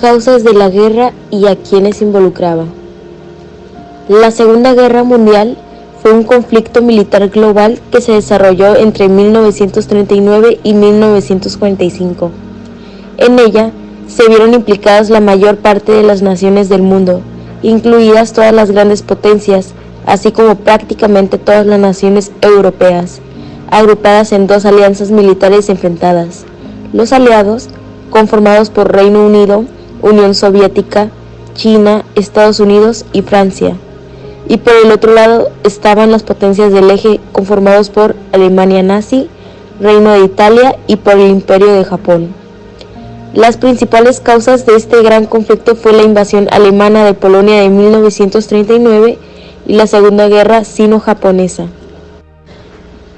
Causas de la guerra y a quienes involucraba. La Segunda Guerra Mundial fue un conflicto militar global que se desarrolló entre 1939 y 1945. En ella se vieron implicadas la mayor parte de las naciones del mundo, incluidas todas las grandes potencias, así como prácticamente todas las naciones europeas, agrupadas en dos alianzas militares enfrentadas: los aliados, conformados por Reino Unido, Unión Soviética, China, Estados Unidos y Francia, y por el otro lado estaban las potencias del eje, conformados por Alemania nazi, Reino de Italia y por el Imperio de Japón. Las principales causas de este gran conflicto fue la invasión alemana de Polonia de 1939 y la Segunda Guerra Sino-Japonesa.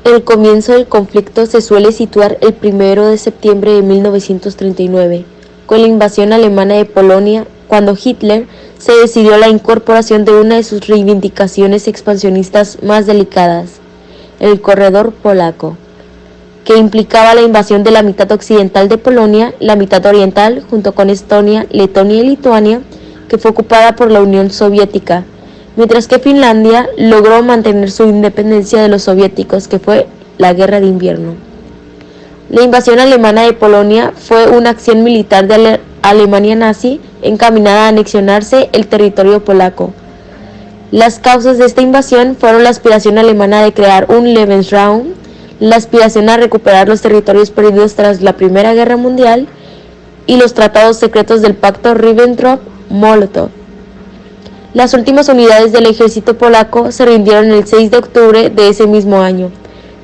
El comienzo del conflicto se suele situar el 1 de septiembre de 1939, con la invasión alemana de Polonia, cuando Hitler se decidió a la incorporación de una de sus reivindicaciones expansionistas más delicadas, el corredor polaco, que implicaba la invasión de la mitad occidental de Polonia, la mitad oriental, junto con Estonia, Letonia y Lituania, que fue ocupada por la Unión Soviética, mientras que Finlandia logró mantener su independencia de los soviéticos, que fue la Guerra de Invierno. La invasión alemana de Polonia fue una acción militar de la Alemania nazi encaminada a anexionarse el territorio polaco. Las causas de esta invasión fueron la aspiración alemana de crear un Lebensraum, la aspiración a recuperar los territorios perdidos tras la Primera Guerra Mundial y los tratados secretos del pacto Ribbentrop-Molotov. Las últimas unidades del ejército polaco se rindieron el 6 de octubre de ese mismo año.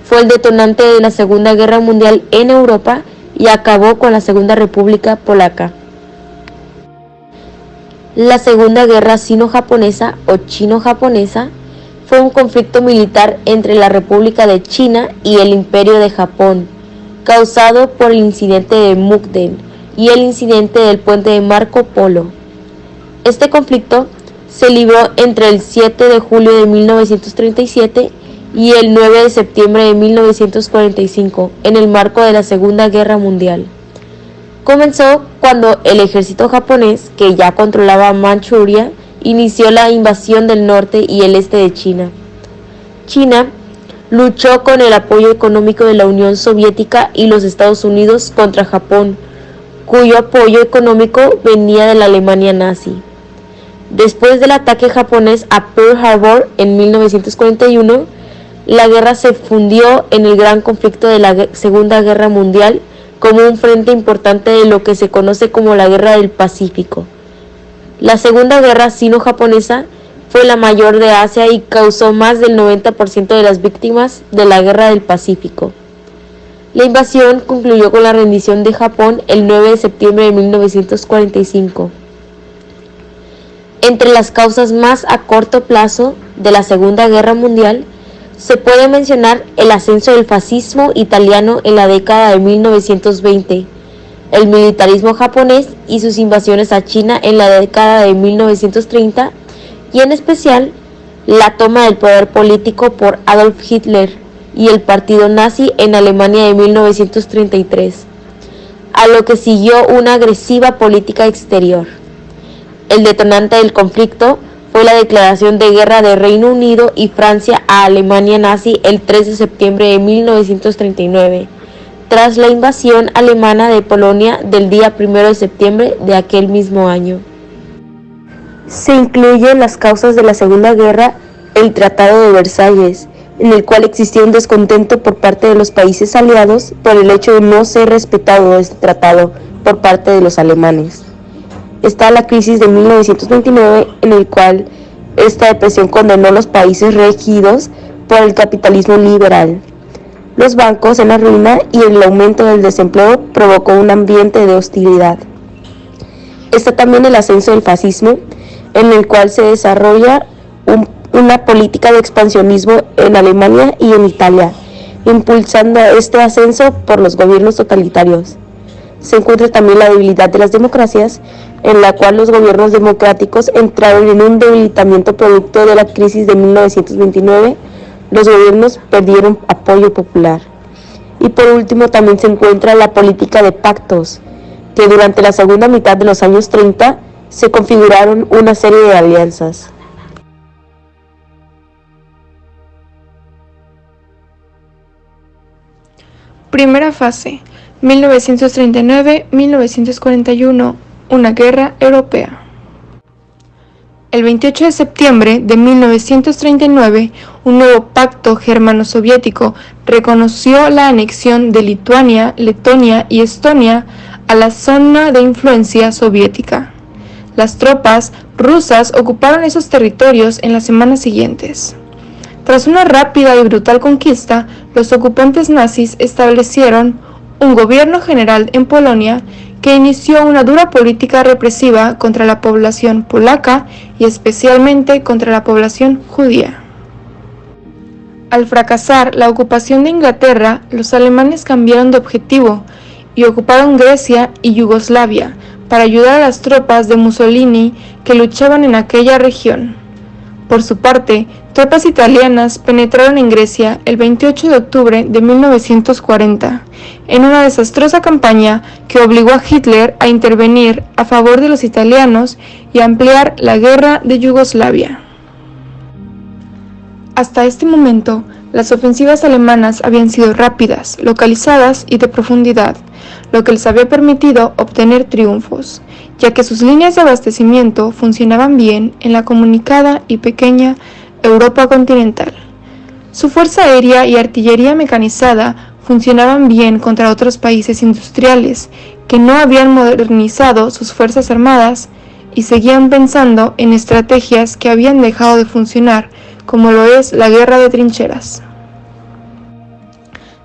Fue el detonante de la Segunda Guerra Mundial en Europa y acabó con la Segunda República Polaca. La Segunda Guerra Sino-Japonesa o Chino-Japonesa fue un conflicto militar entre la República de China y el Imperio de Japón, causado por el incidente de Mukden y el incidente del puente de Marco Polo. Este conflicto se libró entre el 7 de julio de 1937 y el 9 de septiembre de 1945, en el marco de la Segunda Guerra Mundial. Comenzó cuando el ejército japonés, que ya controlaba Manchuria, inició la invasión del norte y el este de China. China luchó con el apoyo económico de la Unión Soviética y los Estados Unidos contra Japón, cuyo apoyo económico venía de la Alemania nazi. Después del ataque japonés a Pearl Harbor en 1941, la guerra se fundió en el gran conflicto de la Segunda Guerra Mundial como un frente importante de lo que se conoce como la Guerra del Pacífico. La Segunda Guerra Sino-Japonesa fue la mayor de Asia y causó más del 90% de las víctimas de la Guerra del Pacífico. La invasión concluyó con la rendición de Japón el 9 de septiembre de 1945. Entre las causas más a corto plazo de la Segunda Guerra Mundial se puede mencionar el ascenso del fascismo italiano en la década de 1920, el militarismo japonés y sus invasiones a China en la década de 1930 y en especial la toma del poder político por Adolf Hitler y el partido nazi en Alemania de 1933, a lo que siguió una agresiva política exterior. El detonante del conflicto fue la declaración de guerra de Reino Unido y Francia a Alemania nazi el 3 de septiembre de 1939, tras la invasión alemana de Polonia del día 1 de septiembre de aquel mismo año. Se incluye en las causas de la Segunda Guerra el Tratado de Versalles, en el cual existía un descontento por parte de los países aliados por el hecho de no ser respetado este tratado por parte de los alemanes. Está la crisis de 1929, en el cual esta depresión condenó a los países regidos por el capitalismo liberal. Los bancos en la ruina y el aumento del desempleo provocó un ambiente de hostilidad. Está también el ascenso del fascismo, en el cual se desarrolla una política de expansionismo en Alemania y en Italia, impulsando este ascenso por los gobiernos totalitarios. Se encuentra también la debilidad de las democracias, en la cual los gobiernos democráticos entraron en un debilitamiento producto de la crisis de 1929, los gobiernos perdieron apoyo popular. Y por último también se encuentra la política de pactos, que durante la segunda mitad de los años 30 se configuraron una serie de alianzas. Primera fase, 1939-1941, una guerra europea. El 28 de septiembre de 1939, un nuevo pacto germano-soviético reconoció la anexión de Lituania, Letonia y Estonia a la zona de influencia soviética. Las tropas rusas ocuparon esos territorios en las semanas siguientes. Tras una rápida y brutal conquista, los ocupantes nazis establecieron un gobierno general en Polonia que inició una dura política represiva contra la población polaca y especialmente contra la población judía. Al fracasar la ocupación de Inglaterra, los alemanes cambiaron de objetivo y ocuparon Grecia y Yugoslavia para ayudar a las tropas de Mussolini que luchaban en aquella región. Por su parte, tropas italianas penetraron en Grecia el 28 de octubre de 1940, en una desastrosa campaña que obligó a Hitler a intervenir a favor de los italianos y a ampliar la guerra de Yugoslavia. Hasta este momento, las ofensivas alemanas habían sido rápidas, localizadas y de profundidad, lo que les había permitido obtener triunfos, ya que sus líneas de abastecimiento funcionaban bien en la comunicada y pequeña Europa continental. Su fuerza aérea y artillería mecanizada funcionaban bien contra otros países industriales que no habían modernizado sus fuerzas armadas y seguían pensando en estrategias que habían dejado de funcionar, como lo es la guerra de trincheras.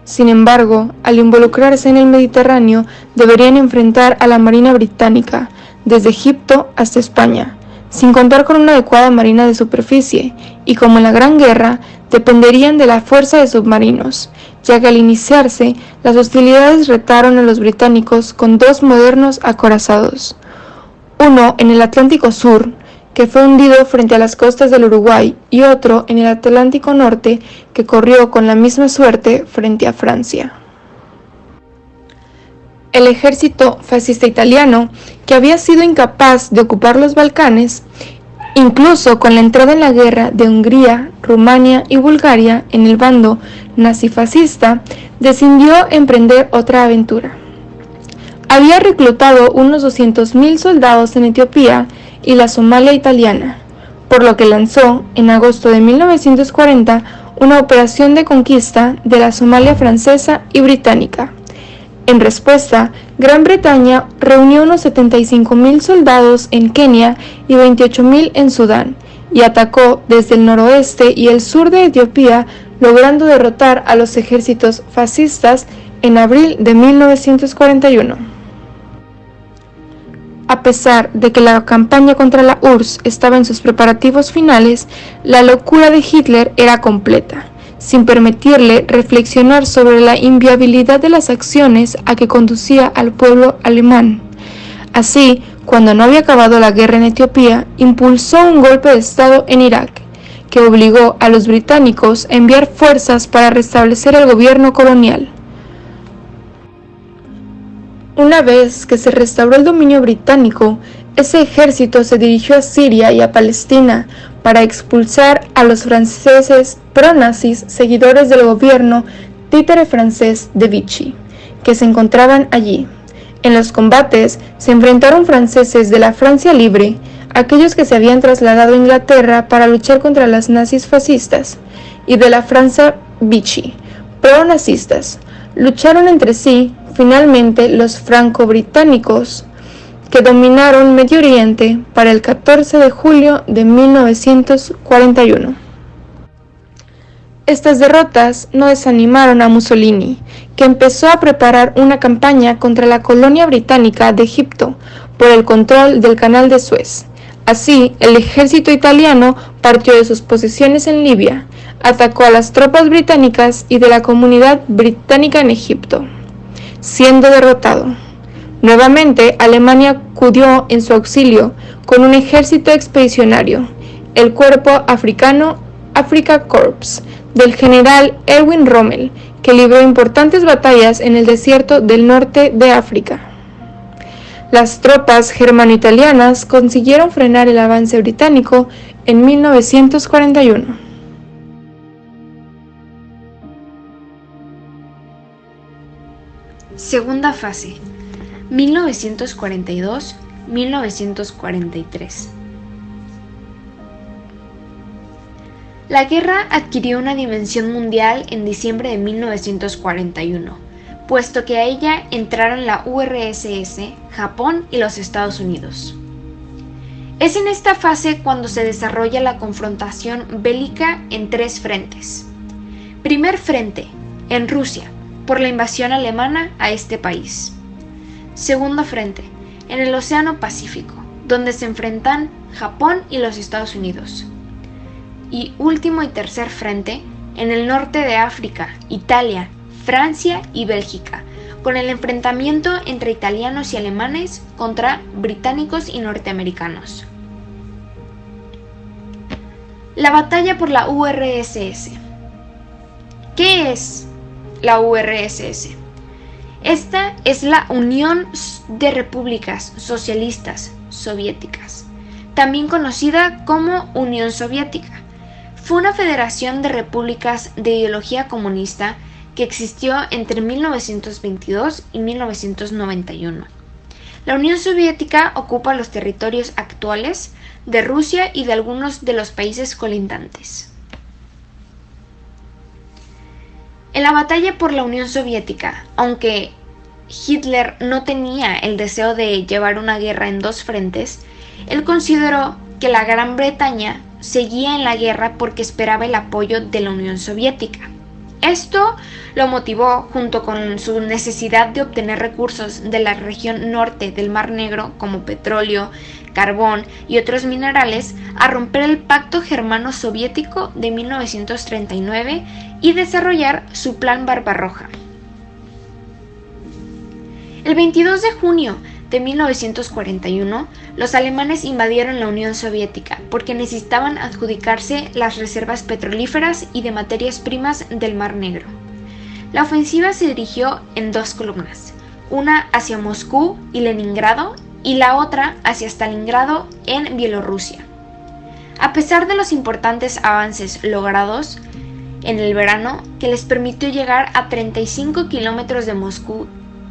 Sin embargo, al involucrarse en el Mediterráneo, deberían enfrentar a la Marina británica, desde Egipto hasta España, sin contar con una adecuada marina de superficie, y como en la Gran Guerra, dependerían de la fuerza de submarinos, ya que al iniciarse, las hostilidades retaron a los británicos con dos modernos acorazados, uno en el Atlántico Sur, que fue hundido frente a las costas del Uruguay, y otro en el Atlántico Norte, que corrió con la misma suerte frente a Francia. El ejército fascista italiano, que había sido incapaz de ocupar los Balcanes, incluso con la entrada en la guerra de Hungría, Rumania y Bulgaria en el bando nazifascista, decidió emprender otra aventura. Había reclutado unos 200.000 soldados en Etiopía y la Somalia italiana, por lo que lanzó, en agosto de 1940, una operación de conquista de la Somalia francesa y británica. En respuesta, Gran Bretaña reunió unos 75.000 soldados en Kenia y 28.000 en Sudán, y atacó desde el noroeste y el sur de Etiopía, logrando derrotar a los ejércitos fascistas en abril de 1941. A pesar de que la campaña contra la URSS estaba en sus preparativos finales, la locura de Hitler era completa, sin permitirle reflexionar sobre la inviabilidad de las acciones a que conducía al pueblo alemán. Así, cuando no había acabado la guerra en Etiopía, impulsó un golpe de Estado en Irak, que obligó a los británicos a enviar fuerzas para restablecer el gobierno colonial. Una vez que se restauró el dominio británico, ese ejército se dirigió a Siria y a Palestina para expulsar a los franceses pro-nazis seguidores del gobierno títere francés de Vichy, que se encontraban allí. En los combates se enfrentaron franceses de la Francia Libre, aquellos que se habían trasladado a Inglaterra para luchar contra los nazis fascistas, y de la Francia Vichy, pro-nazistas. Lucharon entre sí, finalmente, los franco-británicos, que dominaron Medio Oriente para el 14 de julio de 1941. Estas derrotas no desanimaron a Mussolini, que empezó a preparar una campaña contra la colonia británica de Egipto por el control del Canal de Suez. Así, el ejército italiano partió de sus posiciones en Libia, atacó a las tropas británicas y de la comunidad británica en Egipto, siendo derrotado. Nuevamente, Alemania acudió en su auxilio con un ejército expedicionario, el Cuerpo Africano Afrika Korps, del general Erwin Rommel, que libró importantes batallas en el desierto del norte de África. Las tropas germano-italianas consiguieron frenar el avance británico en 1941. Segunda fase, 1942-1943. La guerra adquirió una dimensión mundial en diciembre de 1941, puesto que a ella entraron la URSS, Japón y los Estados Unidos. Es en esta fase cuando se desarrolla la confrontación bélica en tres frentes. Primer frente, en Rusia, por la invasión alemana a este país. Segundo frente, en el Océano Pacífico, donde se enfrentan Japón y los Estados Unidos. Y último y tercer frente, en el norte de África, Italia, Francia y Bélgica, con el enfrentamiento entre italianos y alemanes contra británicos y norteamericanos. La batalla por la URSS. ¿Qué es la URSS? Esta es la Unión de Repúblicas Socialistas Soviéticas, también conocida como Unión Soviética. Fue una federación de repúblicas de ideología comunista que existió entre 1922 y 1991. La Unión Soviética ocupa los territorios actuales de Rusia y de algunos de los países colindantes. En la batalla por la Unión Soviética, aunque Hitler no tenía el deseo de llevar una guerra en dos frentes, él consideró que la Gran Bretaña seguía en la guerra porque esperaba el apoyo de la Unión Soviética. Esto lo motivó, junto con su necesidad de obtener recursos de la región norte del Mar Negro, como petróleo, carbón y otros minerales, a romper el Pacto Germano-Soviético de 1939 y desarrollar su Plan Barbarroja. El 22 de junio de 1941, los alemanes invadieron la Unión Soviética porque necesitaban adjudicarse las reservas petrolíferas y de materias primas del Mar Negro. La ofensiva se dirigió en dos columnas, una hacia Moscú y Leningrado y la otra hacia Stalingrado en Bielorrusia. A pesar de los importantes avances logrados en el verano, que les permitió llegar a 35 kilómetros de Moscú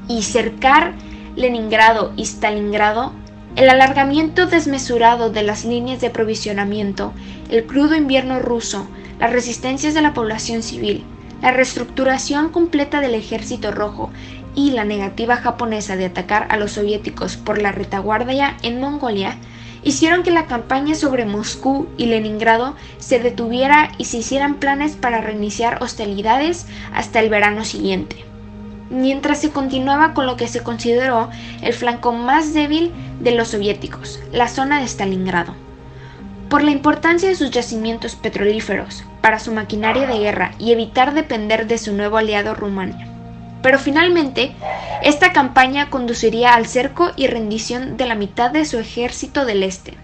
y cercar Leningrado y Stalingrado, el alargamiento desmesurado de las líneas de aprovisionamiento, el crudo invierno ruso, las resistencias de la población civil, la reestructuración completa del Ejército Rojo y la negativa japonesa de atacar a los soviéticos por la retaguardia en Mongolia, hicieron que la campaña sobre Moscú y Leningrado se detuviera y se hicieran planes para reiniciar hostilidades hasta el verano siguiente, mientras se continuaba con lo que se consideró el flanco más débil de los soviéticos, la zona de Stalingrado. Por la importancia de sus yacimientos petrolíferos para su maquinaria de guerra y evitar depender de su nuevo aliado Rumania. Pero finalmente, esta campaña conduciría al cerco y rendición de la mitad de su ejército del este,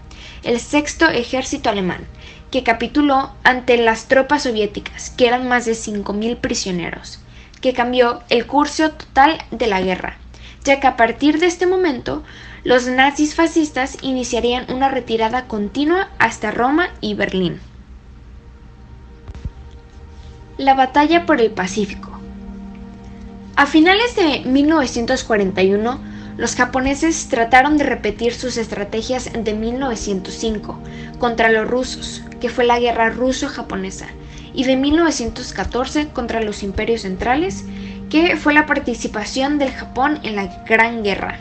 el Sexto Ejército Alemán, que capituló ante las tropas soviéticas, que eran más de 5.000 prisioneros, que cambió el curso total de la guerra, ya que a partir de este momento, los nazis fascistas iniciarían una retirada continua hasta Roma y Berlín. La batalla por el Pacífico. A finales de 1941, los japoneses trataron de repetir sus estrategias de 1905 contra los rusos, que fue la guerra ruso-japonesa, y de 1914 contra los imperios centrales, que fue la participación del Japón en la Gran Guerra.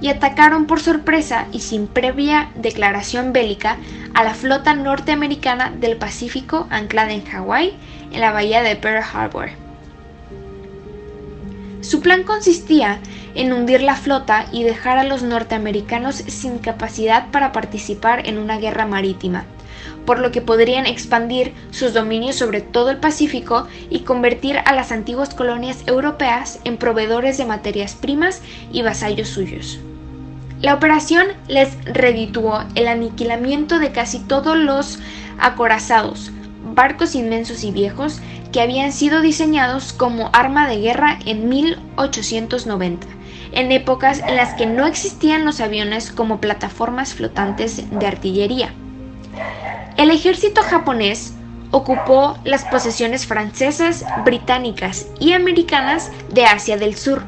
Y atacaron por sorpresa y sin previa declaración bélica a la flota norteamericana del Pacífico anclada en Hawái, en la bahía de Pearl Harbor. Su plan consistía en hundir la flota y dejar a los norteamericanos sin capacidad para participar en una guerra marítima, por lo que podrían expandir sus dominios sobre todo el Pacífico y convertir a las antiguas colonias europeas en proveedores de materias primas y vasallos suyos. La operación les redituó el aniquilamiento de casi todos los acorazados, barcos inmensos y viejos que habían sido diseñados como arma de guerra en 1890, en épocas en las que no existían los aviones como plataformas flotantes de artillería. El ejército japonés ocupó las posesiones francesas, británicas y americanas de Asia del Sur,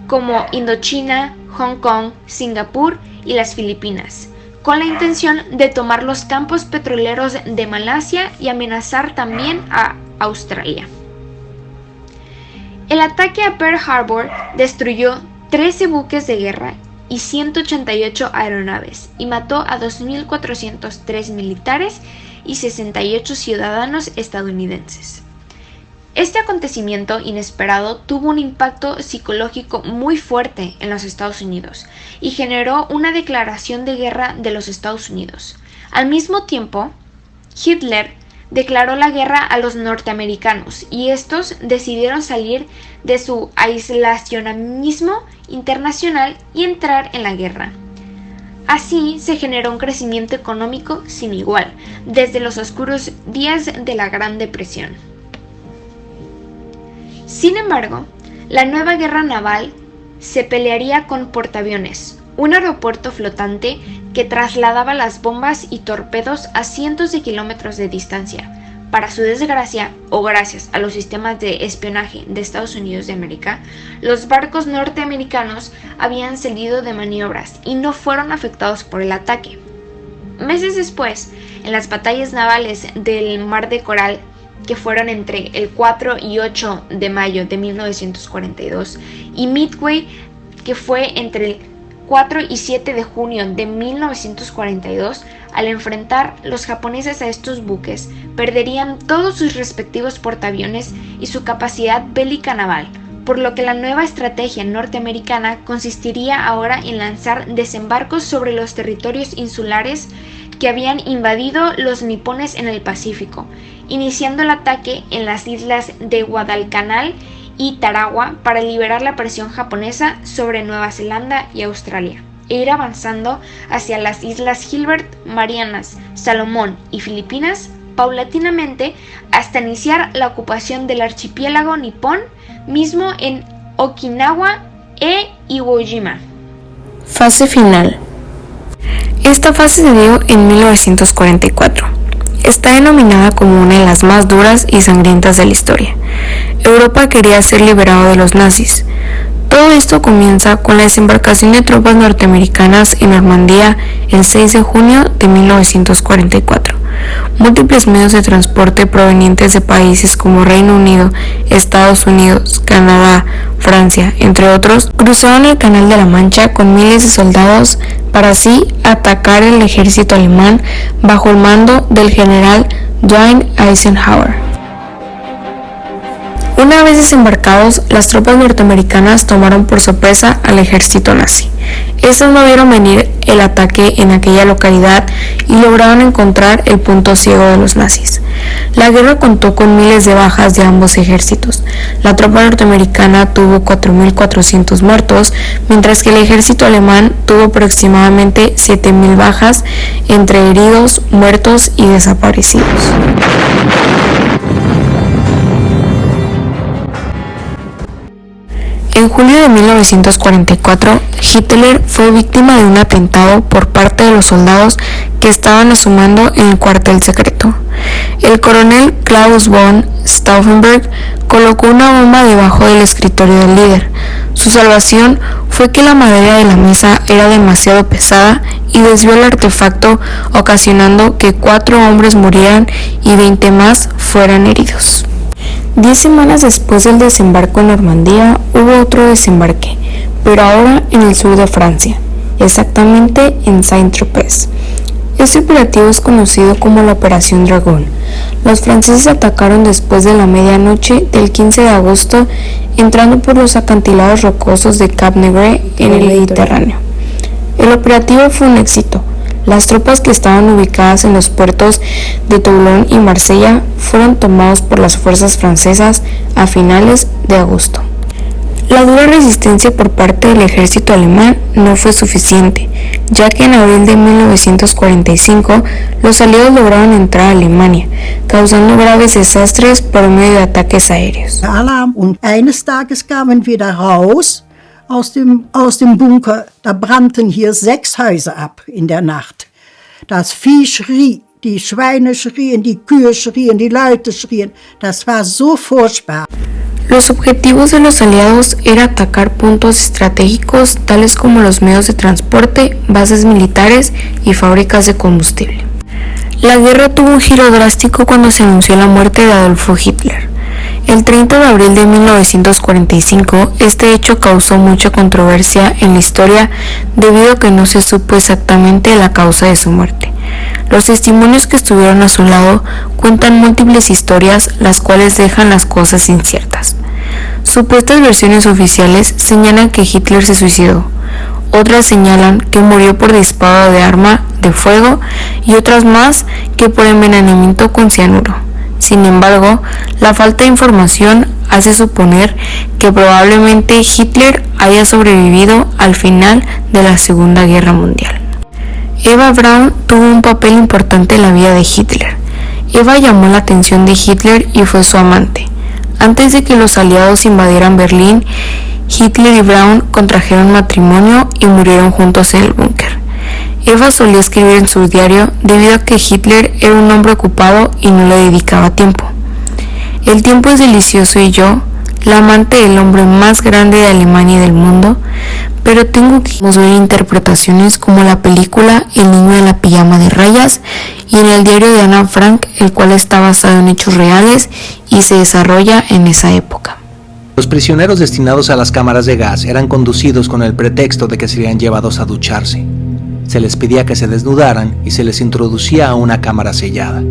como Indochina, Hong Kong, Singapur y las Filipinas, con la intención de tomar los campos petroleros de Malasia y amenazar también a Australia. El ataque a Pearl Harbor destruyó 13 buques de guerra y 188 aeronaves y mató a 2.403 militares y 68 ciudadanos estadounidenses. Este acontecimiento inesperado tuvo un impacto psicológico muy fuerte en los Estados Unidos y generó una declaración de guerra de los Estados Unidos. Al mismo tiempo, Hitler declaró la guerra a los norteamericanos y estos decidieron salir de su aislacionismo internacional y entrar en la guerra. Así se generó un crecimiento económico sin igual desde los oscuros días de la Gran Depresión. Sin embargo, la nueva guerra naval se pelearía con portaaviones, un aeropuerto flotante que trasladaba las bombas y torpedos a cientos de kilómetros de distancia. Para su desgracia, o gracias a los sistemas de espionaje de Estados Unidos de América, los barcos norteamericanos habían salido de maniobras y no fueron afectados por el ataque. Meses después, en las batallas navales del Mar de Coral, que fueron entre el 4 y 8 de mayo de 1942, y Midway, que fue entre el 4 y 7 de junio de 1942, al enfrentar los japoneses a estos buques, perderían todos sus respectivos portaaviones y su capacidad bélica naval, por lo que la nueva estrategia norteamericana consistiría ahora en lanzar desembarcos sobre los territorios insulares que habían invadido los nipones en el Pacífico, iniciando el ataque en las islas de Guadalcanal y Tarawa para liberar la presión japonesa sobre Nueva Zelanda y Australia, e ir avanzando hacia las islas Gilbert, Marianas, Salomón y Filipinas paulatinamente hasta iniciar la ocupación del archipiélago nipón mismo en Okinawa e Iwo Jima. Fase final. Esta fase se dio en 1944. Está denominada como una de las más duras y sangrientas de la historia. Europa quería ser liberado de los nazis. Todo esto comienza con la desembarcación de tropas norteamericanas en Normandía el 6 de junio de 1944. Múltiples medios de transporte provenientes de países como Reino Unido, Estados Unidos, Canadá, Francia, entre otros, cruzaron el Canal de la Mancha con miles de soldados para así atacar el ejército alemán bajo el mando del general Dwight Eisenhower. Una vez desembarcados, las tropas norteamericanas tomaron por sorpresa al ejército nazi. Estos no vieron venir el ataque en aquella localidad y lograron encontrar el punto ciego de los nazis. La guerra contó con miles de bajas de ambos ejércitos. La tropa norteamericana tuvo 4.400 muertos, mientras que el ejército alemán tuvo aproximadamente 7.000 bajas entre heridos, muertos y desaparecidos. En julio de 1944, Hitler fue víctima de un atentado por parte de los soldados que estaban a su mando en el cuartel secreto. El coronel Klaus von Stauffenberg colocó una bomba debajo del escritorio del líder. Su salvación fue que la madera de la mesa era demasiado pesada y desvió el artefacto, ocasionando que 4 hombres murieran y 20 más fueran heridos. 10 semanas después del desembarco en Normandía hubo otro desembarque, pero ahora en el sur de Francia, exactamente en Saint-Tropez. Este operativo es conocido como la Operación Dragón. Los franceses atacaron después de la medianoche del 15 de agosto, entrando por los acantilados rocosos de Cap Negre en el Mediterráneo. El operativo fue un éxito. Las tropas que estaban ubicadas en los puertos de Toulon y Marsella fueron tomados por las fuerzas francesas a finales de agosto. La dura resistencia por parte del ejército alemán no fue suficiente, ya que en abril de 1945 los aliados lograron entrar a Alemania, causando graves desastres por medio de ataques aéreos. Alarm und eines Tages kamen wir raus aus dem Bunker, da brannten hier 6 Häuser ab in der Nacht. Das Vieh schrie, die Schweine schrien, die Kühe schrien, die Leute schrien. Das war so furchtbar. Los objetivos de los aliados era atacar puntos estratégicos tales como los medios de transporte, bases militares y fábricas de combustible. La guerra tuvo un giro drástico cuando se anunció la muerte de Adolfo Hitler. El 30 de abril de 1945, este hecho causó mucha controversia en la historia debido a que no se supo exactamente la causa de su muerte. Los testimonios que estuvieron a su lado cuentan múltiples historias, las cuales dejan las cosas inciertas. Supuestas versiones oficiales señalan que Hitler se suicidó, otras señalan que murió por disparo de arma de fuego y otras más que por envenenamiento con cianuro. Sin embargo, la falta de información hace suponer que probablemente Hitler haya sobrevivido al final de la Segunda Guerra Mundial. Eva Braun tuvo un papel importante en la vida de Hitler. Eva llamó la atención de Hitler y fue su amante. Antes de que los aliados invadieran Berlín, Hitler y Braun contrajeron matrimonio y murieron juntos en el búnker. Eva solía escribir en su diario debido a que Hitler era un hombre ocupado y no le dedicaba tiempo. El tiempo es delicioso y yo, la amante del hombre más grande de Alemania y del mundo, pero tengo que ver interpretaciones como la película El niño de la pijama de rayas y en el diario de Ana Frank, el cual está basado en hechos reales y se desarrolla en esa época. Los prisioneros destinados a las cámaras de gas eran conducidos con el pretexto de que serían llevados a ducharse. Se les pedía que se desnudaran y se les introducía a una cámara sellada.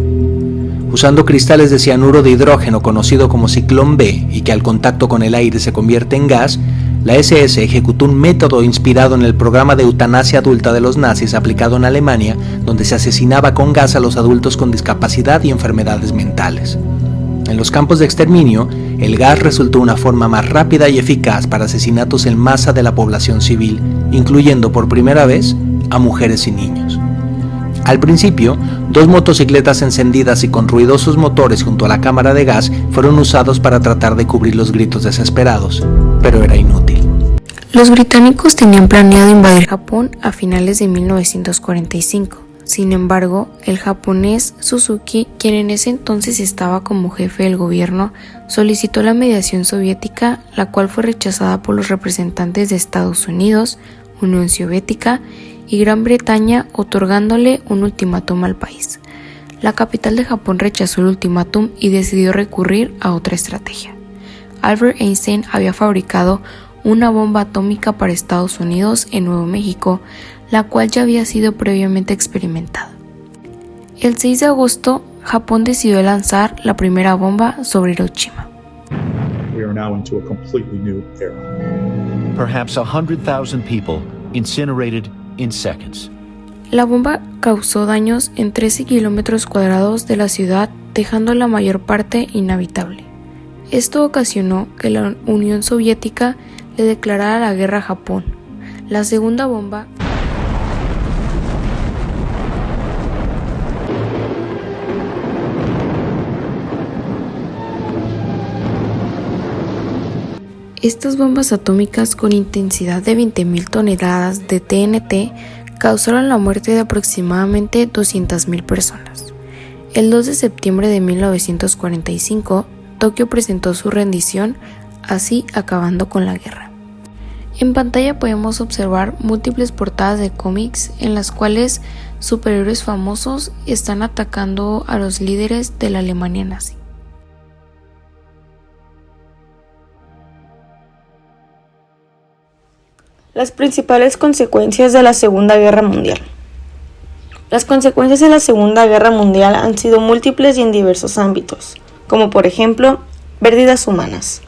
Usando cristales de cianuro de hidrógeno conocido como ciclón B y que al contacto con el aire se convierte en gas, la SS ejecutó un método inspirado en el programa de eutanasia adulta de los nazis aplicado en Alemania, donde se asesinaba con gas a los adultos con discapacidad y enfermedades mentales. En los campos de exterminio, el gas resultó una forma más rápida y eficaz para asesinatos en masa de la población civil, incluyendo por primera vez a mujeres y niños. Al principio, 2 motocicletas encendidas y con ruidosos motores junto a la cámara de gas fueron usados para tratar de cubrir los gritos desesperados, pero era inútil. Los británicos tenían planeado invadir Japón a finales de 1945. Sin embargo, el japonés Suzuki, quien en ese entonces estaba como jefe del gobierno, solicitó la mediación soviética, la cual fue rechazada por los representantes de Estados Unidos, Unión Soviética y Gran Bretaña, otorgándole un ultimátum al país. La capital de Japón rechazó el ultimátum y decidió recurrir a otra estrategia. Albert Einstein había fabricado una bomba atómica para Estados Unidos en Nuevo México, la cual ya había sido previamente experimentada. El 6 de agosto, Japón decidió lanzar la primera bomba sobre Hiroshima. We are now into a completely new era. Perhaps 100,000 people incinerated in seconds. La bomba causó daños en 13 kilómetros cuadrados de la ciudad, dejando la mayor parte inhabitable. Esto ocasionó que la Unión Soviética le declarara la guerra a Japón. La segunda bomba Estas bombas atómicas con intensidad de 20.000 toneladas de TNT causaron la muerte de aproximadamente 200.000 personas. El 2 de septiembre de 1945, Tokio presentó su rendición, así acabando con la guerra. En pantalla podemos observar múltiples portadas de cómics en las cuales superhéroes famosos están atacando a los líderes de la Alemania nazi. Las principales consecuencias de la Segunda Guerra Mundial. Las consecuencias de la Segunda Guerra Mundial han sido múltiples y en diversos ámbitos, como por ejemplo, pérdidas humanas.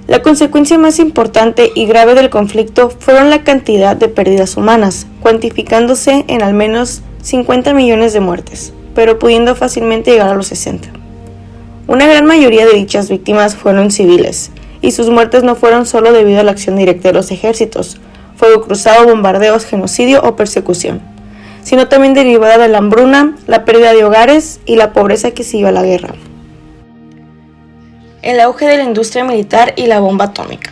La consecuencia más importante y grave del conflicto fueron la cantidad de pérdidas humanas, cuantificándose en al menos 50 millones de muertes, pero pudiendo fácilmente llegar a los 60. Una gran mayoría de dichas víctimas fueron civiles, y sus muertes no fueron solo debido a la acción directa de los ejércitos, fuego cruzado, bombardeos, genocidio o persecución, sino también derivada de la hambruna, la pérdida de hogares y la pobreza que siguió a la guerra. El auge de la industria militar y la bomba atómica.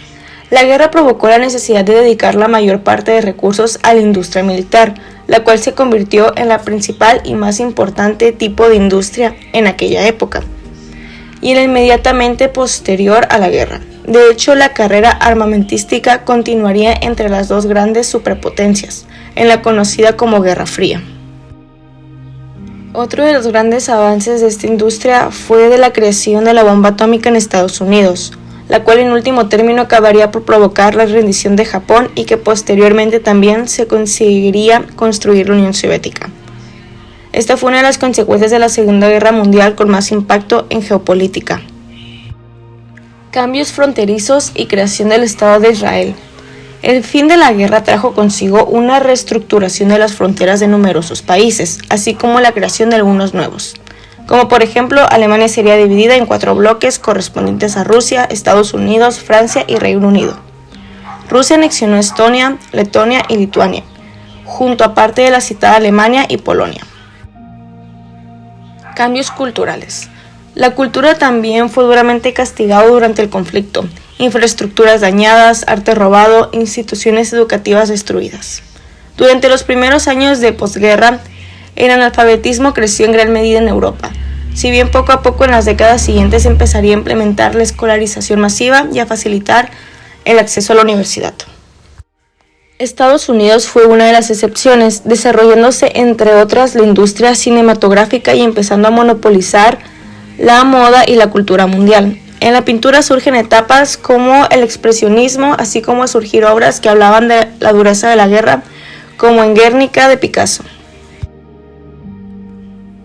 La guerra provocó la necesidad de dedicar la mayor parte de recursos a la industria militar, la cual se convirtió en la principal y más importante tipo de industria en aquella época, y en la inmediatamente posterior a la guerra. De hecho, la carrera armamentística continuaría entre las dos grandes superpotencias, en la conocida como Guerra Fría. Otro de los grandes avances de esta industria fue de la creación de la bomba atómica en Estados Unidos, la cual en último término acabaría por provocar la rendición de Japón y que posteriormente también se conseguiría construir la Unión Soviética. Esta fue una de las consecuencias de la Segunda Guerra Mundial con más impacto en geopolítica. Cambios fronterizos y creación del Estado de Israel. El fin de la guerra trajo consigo una reestructuración de las fronteras de numerosos países, así como la creación de algunos nuevos. Como por ejemplo, Alemania sería dividida en 4 bloques correspondientes a Rusia, Estados Unidos, Francia y Reino Unido. Rusia anexionó Estonia, Letonia y Lituania, junto a parte de la citada Alemania y Polonia. Cambios culturales. La cultura también fue duramente castigada durante el conflicto. Infraestructuras dañadas, arte robado, instituciones educativas destruidas. Durante los primeros años de posguerra, el analfabetismo creció en gran medida en Europa, si bien poco a poco en las décadas siguientes empezaría a implementar la escolarización masiva y a facilitar el acceso a la universidad. Estados Unidos fue una de las excepciones, desarrollándose entre otras la industria cinematográfica y empezando a monopolizar la moda y la cultura mundial. En la pintura surgen etapas como el expresionismo, así como a surgir obras que hablaban de la dureza de la guerra, como en Guernica de Picasso.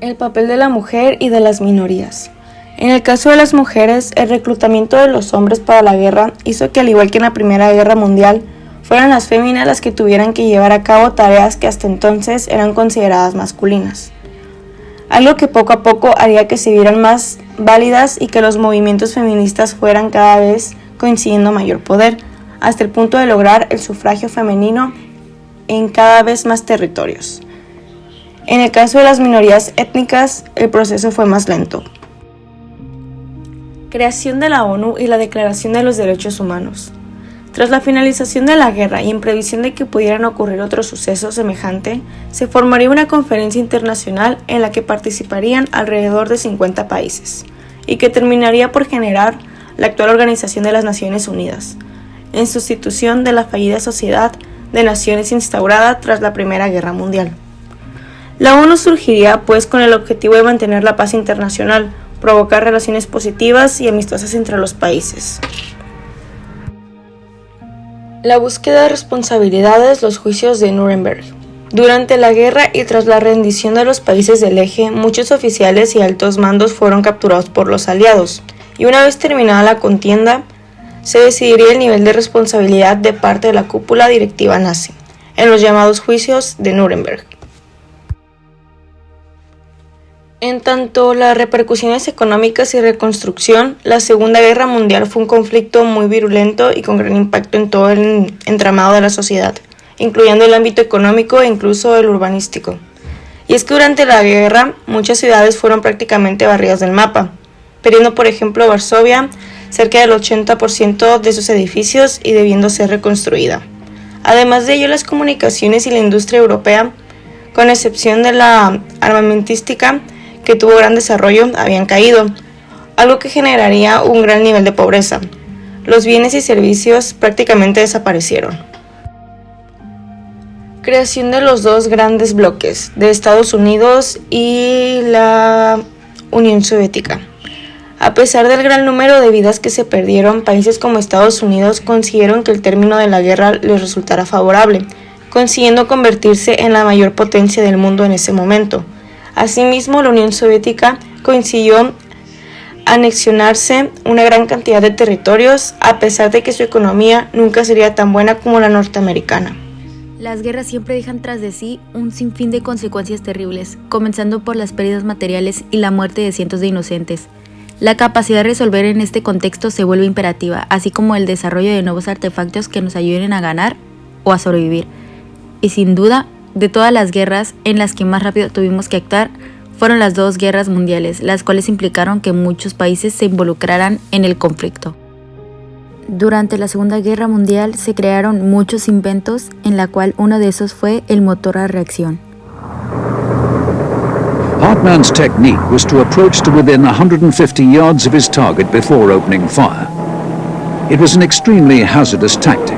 El papel de la mujer y de las minorías. En el caso de las mujeres, el reclutamiento de los hombres para la guerra hizo que, al igual que en la Primera Guerra Mundial, fueran las féminas las que tuvieran que llevar a cabo tareas que hasta entonces eran consideradas masculinas. Algo que poco a poco haría que se vieran más válidas y que los movimientos feministas fueran cada vez coincidiendo mayor poder, hasta el punto de lograr el sufragio femenino en cada vez más territorios. En el caso de las minorías étnicas, el proceso fue más lento. Creación de la ONU y la Declaración de los Derechos Humanos. Tras la finalización de la guerra y en previsión de que pudieran ocurrir otro suceso semejante, se formaría una conferencia internacional en la que participarían alrededor de 50 países, y que terminaría por generar la actual Organización de las Naciones Unidas, en sustitución de la fallida Sociedad de Naciones instaurada tras la Primera Guerra Mundial. La ONU surgiría pues con el objetivo de mantener la paz internacional, provocar relaciones positivas y amistosas entre los países. La búsqueda de responsabilidades, los juicios de Nuremberg. Durante la guerra y tras la rendición de los países del eje, muchos oficiales y altos mandos fueron capturados por los aliados, y una vez terminada la contienda, se decidiría el nivel de responsabilidad de parte de la cúpula directiva nazi, en los llamados juicios de Nuremberg. En tanto las repercusiones económicas y reconstrucción, la Segunda Guerra Mundial fue un conflicto muy virulento y con gran impacto en todo el entramado de la sociedad, incluyendo el ámbito económico e incluso el urbanístico. Y es que durante la guerra, muchas ciudades fueron prácticamente barridas del mapa, perdiendo por ejemplo Varsovia cerca del 80% de sus edificios y debiendo ser reconstruida. Además de ello, las comunicaciones y la industria europea, con excepción de la armamentística, que tuvo gran desarrollo, habían caído, algo que generaría un gran nivel de pobreza. Los bienes y servicios prácticamente desaparecieron. Creación de los dos grandes bloques, de Estados Unidos y la Unión Soviética. A pesar del gran número de vidas que se perdieron, países como Estados Unidos consiguieron que el término de la guerra les resultara favorable, consiguiendo convertirse en la mayor potencia del mundo en ese momento. Asimismo, la Unión Soviética consiguió anexionarse una gran cantidad de territorios, a pesar de que su economía nunca sería tan buena como la norteamericana. Las guerras siempre dejan tras de sí un sinfín de consecuencias terribles, comenzando por las pérdidas materiales y la muerte de cientos de inocentes. La capacidad de resolver en este contexto se vuelve imperativa, así como el desarrollo de nuevos artefactos que nos ayuden a ganar o a sobrevivir. Y sin duda, de todas las guerras en las que más rápido tuvimos que actuar, fueron las dos guerras mundiales, las cuales implicaron que muchos países se involucraran en el conflicto. Durante la Segunda Guerra Mundial se crearon muchos inventos, en la cual uno de esos fue el motor a reacción. Hartmann's technique was to approach to within 150 yards of his target before opening fire. It was an extremely hazardous tactic,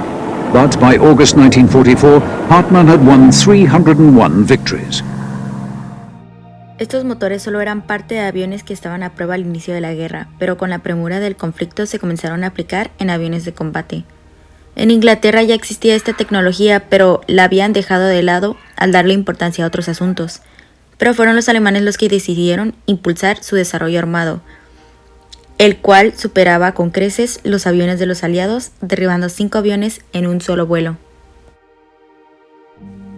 but by August 1944, Hartmann had won 301 victories. Estos motores solo eran parte de aviones que estaban a prueba al inicio de la guerra, pero con la premura del conflicto se comenzaron a aplicar en aviones de combate. En Inglaterra ya existía esta tecnología, pero la habían dejado de lado al darle importancia a otros asuntos. Pero fueron los alemanes los que decidieron impulsar su desarrollo armado, el cual superaba con creces los aviones de los aliados, derribando 5 aviones en un solo vuelo.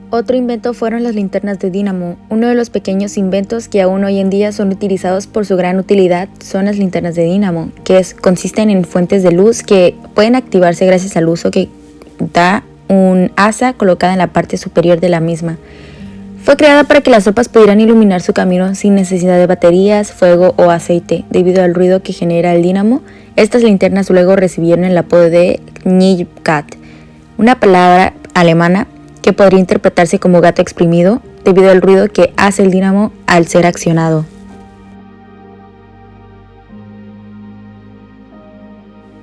Otro invento fueron las linternas de dínamo. Uno de los pequeños inventos que aún hoy en día son utilizados por su gran utilidad son las linternas de dínamo, que consisten en fuentes de luz que pueden activarse gracias al uso que da un asa colocada en la parte superior de la misma. Fue creada para que las tropas pudieran iluminar su camino sin necesidad de baterías, fuego o aceite. Debido al ruido que genera el dínamo, estas linternas luego recibieron el apodo de Knallkat, una palabra alemana que podría interpretarse como gato exprimido, debido al ruido que hace el dínamo al ser accionado.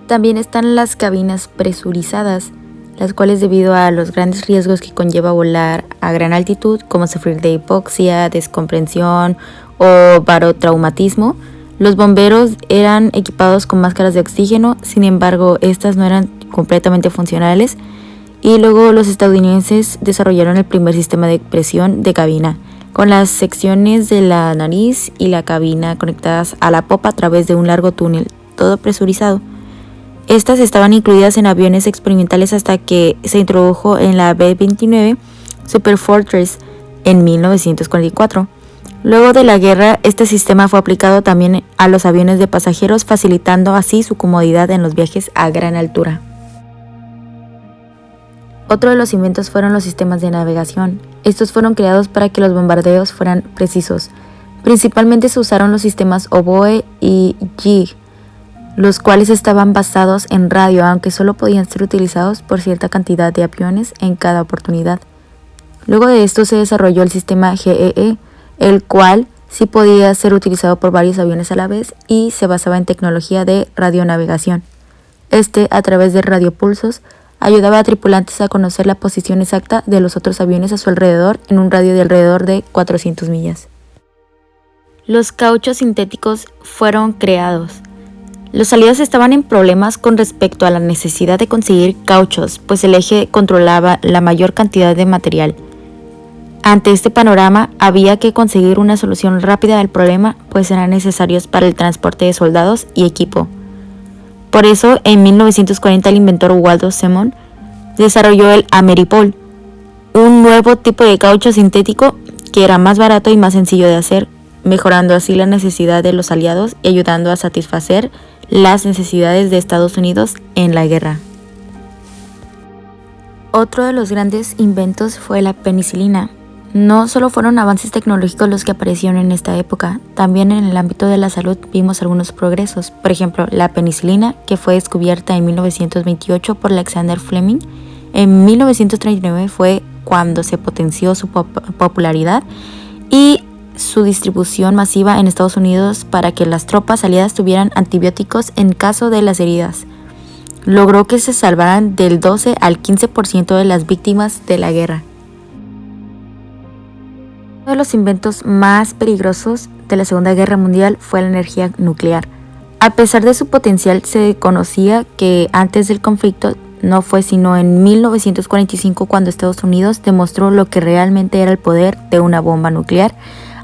También están las cabinas presurizadas, las cuales debido a los grandes riesgos que conlleva volar a gran altitud, como sufrir de hipoxia, descomprensión o barotraumatismo, los bomberos eran equipados con máscaras de oxígeno. Sin embargo, estas no eran completamente funcionales, y luego los estadounidenses desarrollaron el primer sistema de presión de cabina, con las secciones de la nariz y la cabina conectadas a la popa a través de un largo túnel, todo presurizado. Estas estaban incluidas en aviones experimentales hasta que se introdujo en la B-29 Superfortress en 1944. Luego de la guerra, este sistema fue aplicado también a los aviones de pasajeros, facilitando así su comodidad en los viajes a gran altura. Otro de los inventos fueron los sistemas de navegación. Estos fueron creados para que los bombardeos fueran precisos. Principalmente se usaron los sistemas Oboe y Jig, los cuales estaban basados en radio, aunque solo podían ser utilizados por cierta cantidad de aviones en cada oportunidad. Luego de esto se desarrolló el sistema GEE, el cual sí podía ser utilizado por varios aviones a la vez y se basaba en tecnología de radionavegación. A través de radiopulsos, ayudaba a tripulantes a conocer la posición exacta de los otros aviones a su alrededor en un radio de alrededor de 400 millas. Los cauchos sintéticos fueron creados. Los aliados estaban en problemas con respecto a la necesidad de conseguir cauchos, pues el eje controlaba la mayor cantidad de material. Ante este panorama, había que conseguir una solución rápida del problema, pues eran necesarios para el transporte de soldados y equipo. Por eso, en 1940 el inventor Waldo Simon desarrolló el Ameripol, un nuevo tipo de caucho sintético que era más barato y más sencillo de hacer, mejorando así la necesidad de los aliados y ayudando a satisfacer las necesidades de Estados Unidos en la guerra. Otro de los grandes inventos fue la penicilina. No solo fueron avances tecnológicos los que aparecieron en esta época, también en el ámbito de la salud vimos algunos progresos. Por ejemplo, la penicilina, que fue descubierta en 1928 por Alexander Fleming. En 1939 fue cuando se potenció su popularidad y su distribución masiva en Estados Unidos para que las tropas aliadas tuvieran antibióticos en caso de las heridas. Logró que se salvaran del 12 al 15% de las víctimas de la guerra. Uno de los inventos más peligrosos de la Segunda Guerra Mundial fue la energía nuclear. A pesar de su potencial, se conocía que antes del conflicto no fue sino en 1945 cuando Estados Unidos demostró lo que realmente era el poder de una bomba nuclear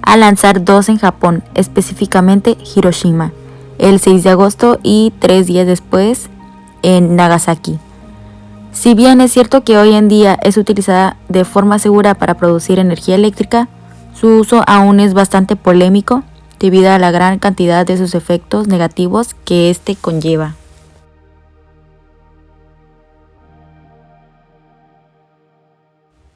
al lanzar 2 en Japón, específicamente Hiroshima, el 6 de agosto y 3 días después en Nagasaki. Si bien es cierto que hoy en día es utilizada de forma segura para producir energía eléctrica, su uso aún es bastante polémico debido a la gran cantidad de sus efectos negativos que este conlleva.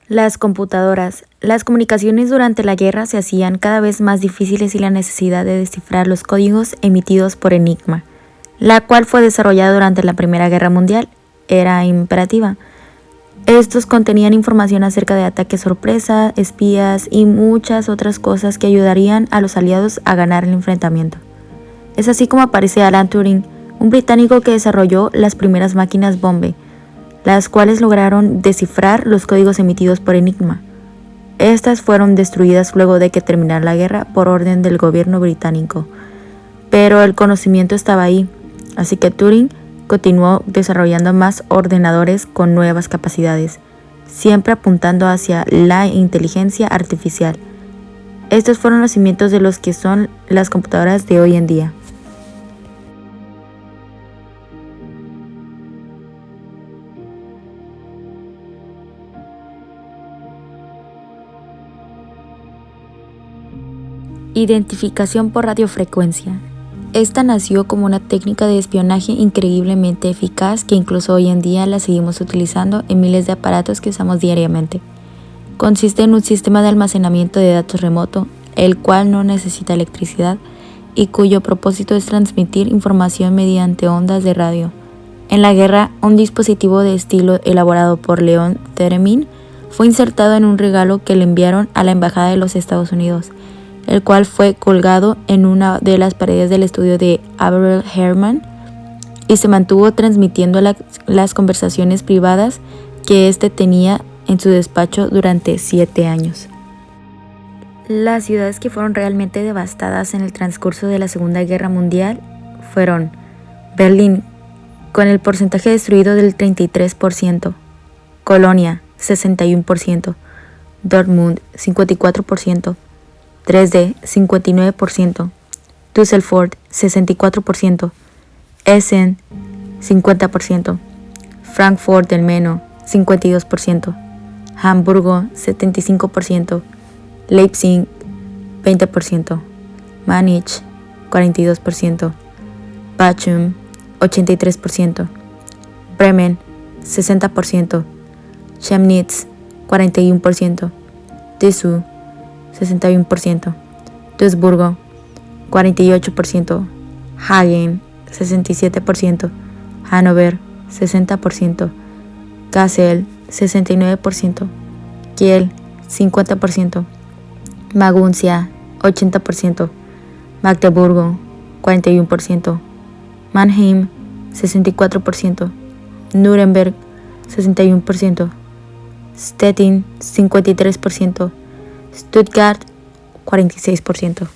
Las computadoras. Las comunicaciones durante la guerra se hacían cada vez más difíciles y la necesidad de descifrar los códigos emitidos por Enigma, la cual fue desarrollada durante la Primera Guerra Mundial, era imperativa. Estos contenían información acerca de ataques sorpresa, espías y muchas otras cosas que ayudarían a los aliados a ganar el enfrentamiento. Es así como aparece Alan Turing, un británico que desarrolló las primeras máquinas bombe, las cuales lograron descifrar los códigos emitidos por Enigma. Estas fueron destruidas luego de que terminara la guerra por orden del gobierno británico, pero el conocimiento estaba ahí, así que Turing continuó desarrollando más ordenadores con nuevas capacidades, siempre apuntando hacia la inteligencia artificial. Estos fueron los cimientos de los que son las computadoras de hoy en día. Identificación por radiofrecuencia. Esta nació como una técnica de espionaje increíblemente eficaz que incluso hoy en día la seguimos utilizando en miles de aparatos que usamos diariamente. Consiste en un sistema de almacenamiento de datos remoto, el cual no necesita electricidad y cuyo propósito es transmitir información mediante ondas de radio. En la guerra, un dispositivo de estilo elaborado por Leon Theremin fue insertado en un regalo que le enviaron a la Embajada de los Estados Unidos, el cual fue colgado en una de las paredes del estudio de Averell Harriman y se mantuvo transmitiendo las conversaciones privadas que éste tenía en su despacho durante 7 años. Las ciudades que fueron realmente devastadas en el transcurso de la Segunda Guerra Mundial fueron Berlín, con el porcentaje destruido del 33%, Colonia, 61%, Dortmund, 54%, Dresde, 59%, Düsseldorf, 64%, Essen, 50%, Frankfurt del Meno, 52%, Hamburgo, 75%, Leipzig, 20%, Múnich, 42%, Bochum, 83%, Bremen, 60%, Chemnitz, 41%, Dessau, 61%, Duisburgo, 48%, Hagen, 67%, Hannover, 60%, Kassel, 69%, Kiel, 50%, Maguncia, 80%, Magdeburgo, 41%, Mannheim, 64%, Nuremberg, 61%, Stettin, 53%, Stuttgart, 46%.